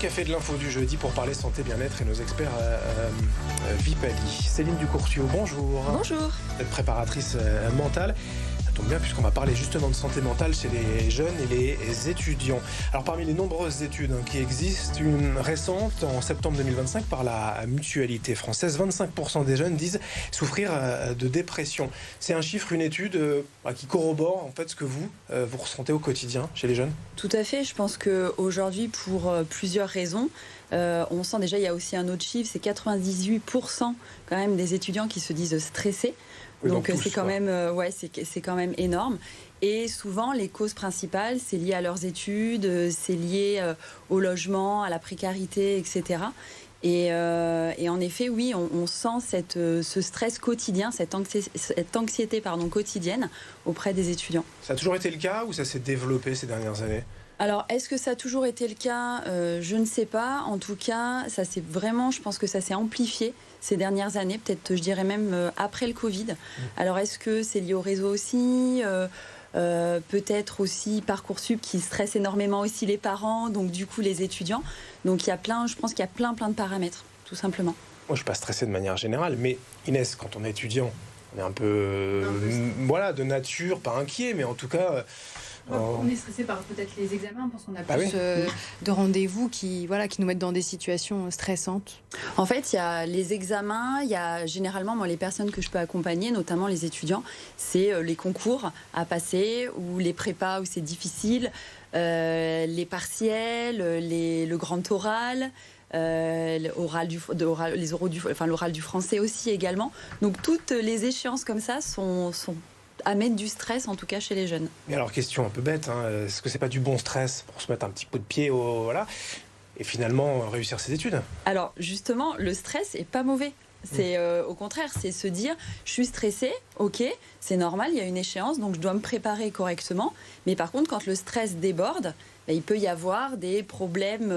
café de l'info du jeudi pour parler santé, bien-être et nos experts Vipali. Céline Ducourtiau, bonjour. Bonjour. Vous êtes préparatrice mentale. Ça tombe bien puisqu'on va parler justement de santé mentale chez les jeunes et les étudiants. Alors parmi les nombreuses études qui existent, une récente en septembre 2025 par la Mutualité française, 25% des jeunes disent souffrir de dépression. C'est un chiffre, une étude qui corrobore en fait ce que vous ressentez au quotidien chez les jeunes. Tout à fait, je pense qu'aujourd'hui pour plusieurs raisons, on sent déjà, il y a aussi un autre chiffre, c'est 98% quand même des étudiants qui se disent stressés. Oui, donc tous, c'est quand même, c'est quand même énorme. Et souvent, les causes principales, c'est lié à leurs études, c'est lié au logement, à la précarité, etc. Et en effet, oui, on sent ce stress quotidien, cette anxiété quotidienne auprès des étudiants. Ça a toujours été le cas ou ça s'est développé ces dernières années ? Alors, est-ce que ça a toujours été le cas ? Je ne sais pas. En tout cas, je pense que ça s'est amplifié ces dernières années, peut-être, je dirais même après le Covid. Alors, est-ce que c'est lié au réseau aussi ? Peut-être aussi Parcoursup qui stresse énormément aussi les parents, donc du coup les étudiants. Donc je pense qu'il y a plein de paramètres, tout simplement. Moi, je ne suis pas stressé de manière générale, mais Inès, quand on est étudiant, on est un peu, de nature, pas inquiet, mais en tout cas... On est stressé par peut-être les examens parce qu'on a plus oui. de rendez-vous qui nous mettent dans des situations stressantes. En fait, il y a les examens, il y a généralement, moi, les personnes que je peux accompagner, notamment les étudiants, c'est les concours à passer ou les prépas où c'est difficile, les partiels, le grand oral. L'oral du français aussi également. Donc toutes les échéances comme ça sont à mettre du stress, en tout cas chez les jeunes. Mais alors, question un peu bête, est-ce que c'est pas du bon stress pour se mettre un petit coup de pied et finalement réussir ses études ? Alors justement, le stress est pas mauvais. C'est au contraire, c'est se dire je suis stressée, ok, c'est normal, il y a une échéance, donc je dois me préparer correctement. Mais par contre, quand le stress déborde, il peut y avoir des problèmes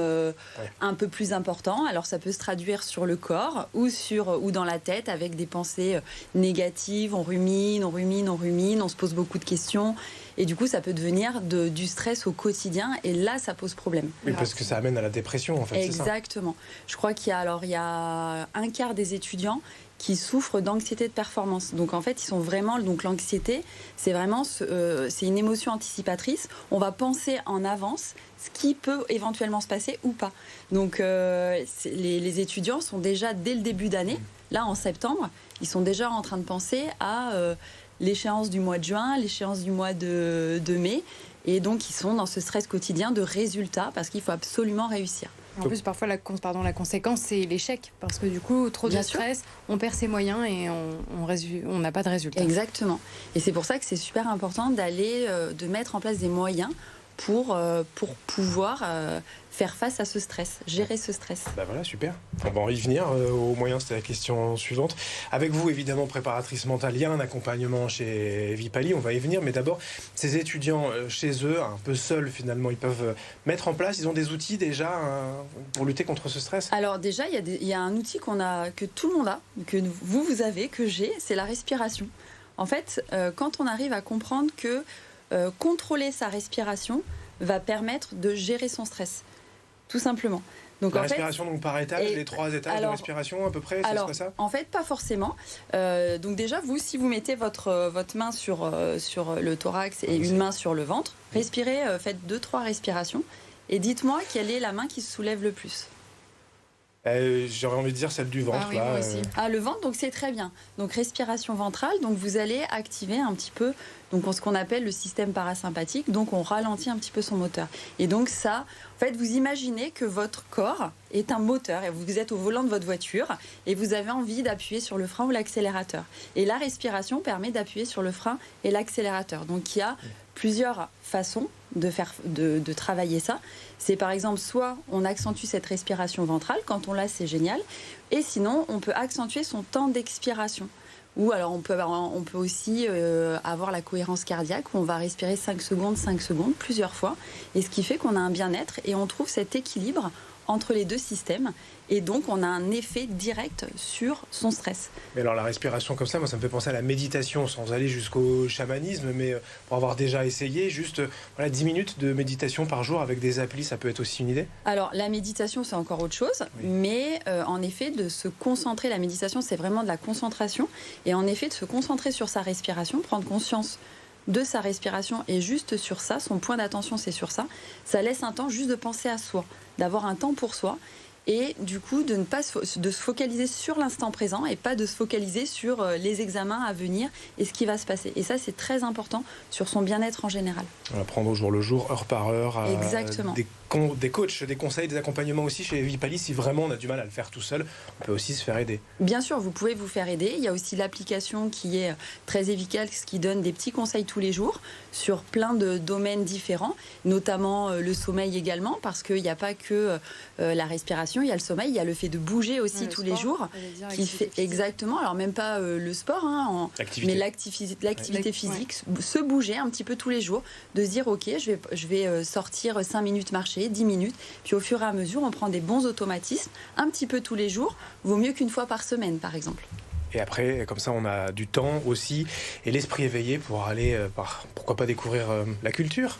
un peu plus importants. Alors ça peut se traduire sur le corps ou dans la tête avec des pensées négatives. On rumine, on se pose beaucoup de questions. Et du coup, ça peut devenir du stress au quotidien. Et là, ça pose problème. Oui, parce que ça amène à la dépression, en fait. Exactement. Je crois qu'il y a un quart des étudiants qui souffrent d'anxiété de performance. Donc en fait, ils sont vraiment... Donc l'anxiété, c'est vraiment... c'est une émotion anticipatrice. On va penser en avance ce qui peut éventuellement se passer ou pas. Donc les étudiants sont déjà, dès le début d'année, là en septembre, ils sont déjà en train de penser à l'échéance du mois de juin, l'échéance du mois de mai. Et donc, ils sont dans ce stress quotidien de résultats parce qu'il faut absolument réussir. En plus, parfois, la conséquence, c'est l'échec. Parce que du coup, trop de stress, on perd ses moyens et on n'a pas de résultat. Exactement. Et c'est pour ça que c'est super important de mettre en place des moyens pour pouvoir faire face à ce stress, gérer ce stress. Voilà, super. On va y venir. Au moyen, c'était la question suivante. Avec vous, évidemment, préparatrice mentale, il y a un accompagnement chez Vipali, on va y venir. Mais d'abord, ces étudiants chez eux, un peu seuls finalement, ils peuvent mettre en place, ils ont des outils déjà pour lutter contre ce stress ? Alors déjà, il y a un outil que tout le monde a, que vous avez, que j'ai, c'est la respiration. En fait, quand on arrive à comprendre que contrôler sa respiration va permettre de gérer son stress, tout simplement. Donc, la respiration donc par étage, les 3 étages de respiration à peu près, c'est ça ? En fait, pas forcément. Donc déjà, si vous mettez votre main sur le thorax et une main sur le ventre, respirez, faites 2-3 respirations et dites-moi quelle est la main qui se soulève le plus. J'aurais envie de dire celle du ventre. Oui, moi aussi. Le ventre, donc c'est très bien. Donc respiration ventrale, donc vous allez activer un petit peu ce qu'on appelle le système parasympathique, donc on ralentit un petit peu son moteur. Et donc ça, en fait, vous imaginez que votre corps est un moteur et vous êtes au volant de votre voiture et vous avez envie d'appuyer sur le frein ou l'accélérateur. Et la respiration permet d'appuyer sur le frein et l'accélérateur. Donc il y a plusieurs façons de travailler ça. C'est par exemple, soit on accentue cette respiration ventrale, quand on l'a, c'est génial, et sinon on peut accentuer son temps d'expiration. Ou alors on peut aussi avoir la cohérence cardiaque où on va respirer 5 secondes, plusieurs fois, et ce qui fait qu'on a un bien-être et on trouve cet équilibre entre les deux systèmes. Et donc, on a un effet direct sur son stress. Mais alors, la respiration comme ça, moi, ça me fait penser à la méditation, sans aller jusqu'au chamanisme, mais pour avoir déjà essayé, juste 10 minutes de méditation par jour avec des applis, ça peut être aussi une idée? Alors, la méditation, c'est encore autre chose, oui. Mais en effet, de se concentrer, la méditation, c'est vraiment de la concentration. Et en effet, de se concentrer sur sa respiration, prendre conscience de sa respiration et juste sur ça, son point d'attention, c'est sur ça. Ça laisse un temps juste de penser à soi, d'avoir un temps pour soi. Et du coup, de se focaliser sur l'instant présent et pas de se focaliser sur les examens à venir et ce qui va se passer. Et ça, c'est très important sur son bien-être en général. On va prendre au jour le jour, heure par heure. Exactement. Des coachs, des conseils, des accompagnements aussi chez Vipali. Si vraiment on a du mal à le faire tout seul, on peut aussi se faire aider. Bien sûr, vous pouvez vous faire aider. Il y a aussi l'application qui est très efficace, qui donne des petits conseils tous les jours sur plein de domaines différents, notamment le sommeil également, parce qu'il n'y a pas que la respiration, il y a le sommeil, il y a le fait de bouger aussi tous les jours. Qui fait exactement, alors même pas le sport, mais l'activité physique, se bouger un petit peu tous les jours, de se dire ok, je vais sortir 5 minutes marcher, 10 minutes, puis au fur et à mesure, on prend des bons automatismes, un petit peu tous les jours, vaut mieux qu'une fois par semaine, par exemple. Et après, comme ça, on a du temps aussi, et l'esprit éveillé pour aller, pourquoi pas découvrir la culture.